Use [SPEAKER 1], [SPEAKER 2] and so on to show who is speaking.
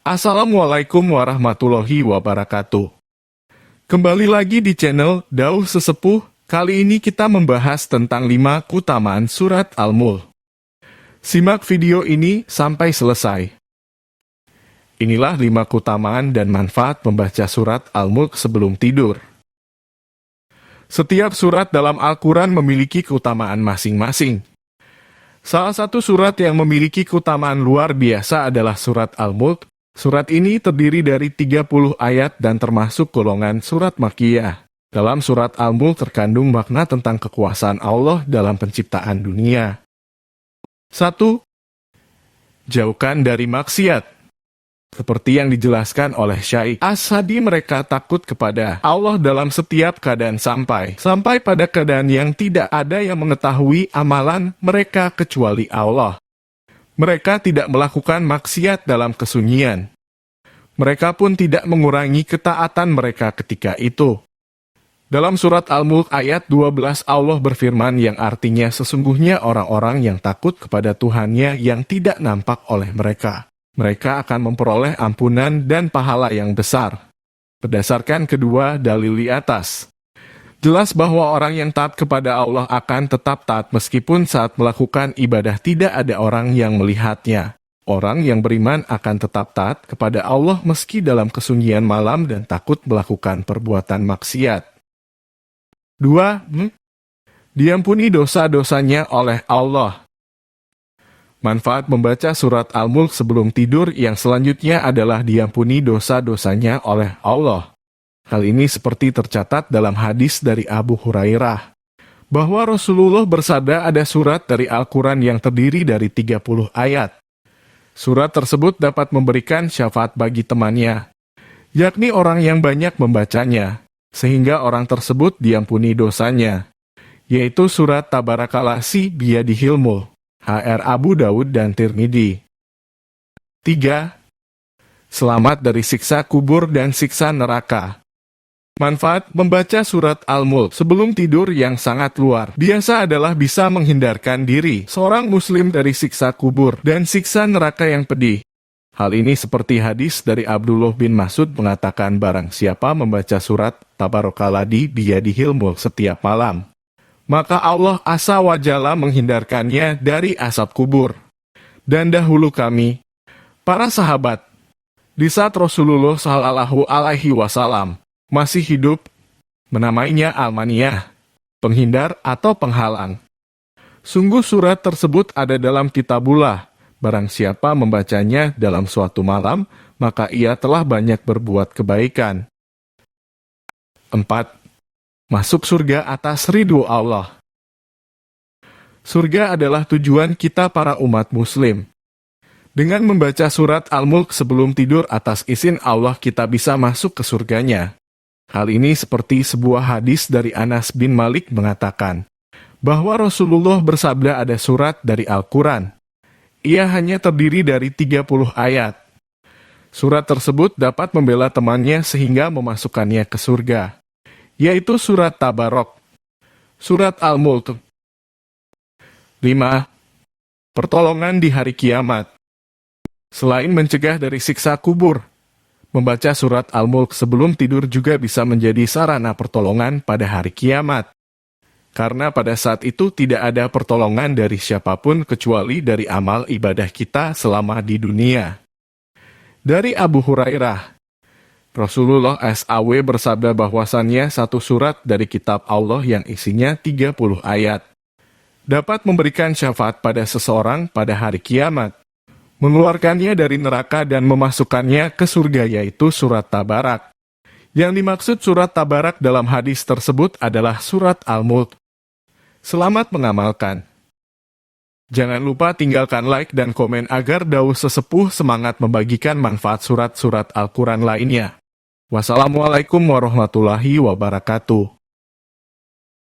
[SPEAKER 1] Assalamualaikum warahmatullahi wabarakatuh. Kembali lagi di channel Dauh Sesepuh. Kali ini kita membahas tentang 5 keutamaan surat Al-Mulk. Simak video ini sampai selesai. Inilah 5 keutamaan dan manfaat membaca surat Al-Mulk sebelum tidur. Setiap surat dalam Al-Quran memiliki keutamaan masing-masing. Salah satu surat yang memiliki keutamaan luar biasa adalah surat Al-Mulk. Surat ini terdiri dari 30 ayat dan termasuk golongan surat Makkiyah. Dalam surat Al-Mulk terkandung makna tentang kekuasaan Allah dalam penciptaan dunia. 1. Jauhkan dari maksiat. Seperti yang dijelaskan oleh Syekh As-Sa'di, mereka takut kepada Allah dalam setiap keadaan sampai pada keadaan yang tidak ada yang mengetahui amalan mereka kecuali Allah. Mereka tidak melakukan maksiat dalam kesunyian. Mereka pun tidak mengurangi ketaatan mereka ketika itu. Dalam surat Al-Mulk ayat 12 Allah berfirman yang artinya sesungguhnya orang-orang yang takut kepada Tuhannya yang tidak nampak oleh mereka. Mereka akan memperoleh ampunan dan pahala yang besar. Berdasarkan kedua dalil di atas, jelas bahwa orang yang taat kepada Allah akan tetap taat meskipun saat melakukan ibadah tidak ada orang yang melihatnya. Orang yang beriman akan tetap taat kepada Allah meski dalam kesunyian malam dan takut melakukan perbuatan maksiat. 2. Diampuni dosa-dosanya oleh Allah. Manfaat membaca surat Al-Mulk sebelum tidur yang selanjutnya adalah diampuni dosa-dosanya oleh Allah. Hal ini seperti tercatat dalam hadis dari Abu Hurairah, bahwa Rasulullah bersabda ada surat dari Al-Quran yang terdiri dari 30 ayat. Surat tersebut dapat memberikan syafaat bagi temannya, yakni orang yang banyak membacanya, sehingga orang tersebut diampuni dosanya, yaitu surat Tabarakalasi Biyadihil Mulk, HR Abu Dawud dan Tirmidzi. 3. Selamat dari siksa kubur dan siksa neraka. Manfaat membaca surat Al-Mulk sebelum tidur yang sangat luar biasa adalah bisa menghindarkan diri seorang muslim dari siksa kubur dan siksa neraka yang pedih. Hal ini seperti hadis dari Abdullah bin Mas'ud mengatakan barang siapa membaca surat Tabarakalladzi Biyadihil Mulk setiap malam, maka Allah Azza wa Jalla menghindarkannya dari asap kubur. Dan dahulu kami, para sahabat, di saat Rasulullah Shallallahu Alaihi Wasallam masih hidup, menamainya Al-Maniyah, penghindar atau penghalang. Sungguh surat tersebut ada dalam kitabullah. Barang siapa membacanya dalam suatu malam, maka ia telah banyak berbuat kebaikan. 4. Masuk surga atas ridho Allah. Surga adalah tujuan kita para umat muslim. Dengan membaca surat Al-Mulk sebelum tidur atas izin Allah kita bisa masuk ke surganya. Hal ini seperti sebuah hadis dari Anas bin Malik mengatakan, bahwa Rasulullah bersabda ada surat dari Al-Quran. Ia hanya terdiri dari 30 ayat. Surat tersebut dapat membela temannya sehingga memasukkannya ke surga, yaitu surat Tabarok, surat Al-Mulk. 5. Pertolongan di hari kiamat. Selain mencegah dari siksa kubur, membaca surat Al-Mulk sebelum tidur juga bisa menjadi sarana pertolongan pada hari kiamat. Karena pada saat itu tidak ada pertolongan dari siapapun kecuali dari amal ibadah kita selama di dunia. Dari Abu Hurairah, Rasulullah SAW bersabda bahwasannya satu surat dari kitab Allah yang isinya 30 ayat dapat memberikan syafaat pada seseorang pada hari kiamat, mengeluarkannya dari neraka dan memasukkannya ke surga, yaitu surat Tabarak. Yang dimaksud surat Tabarak dalam hadis tersebut adalah surat Al-Mulk. Selamat mengamalkan. Jangan lupa tinggalkan like dan komen agar Dauh Sesepuh semangat membagikan manfaat surat-surat Al-Quran lainnya. Wassalamualaikum warahmatullahi wabarakatuh.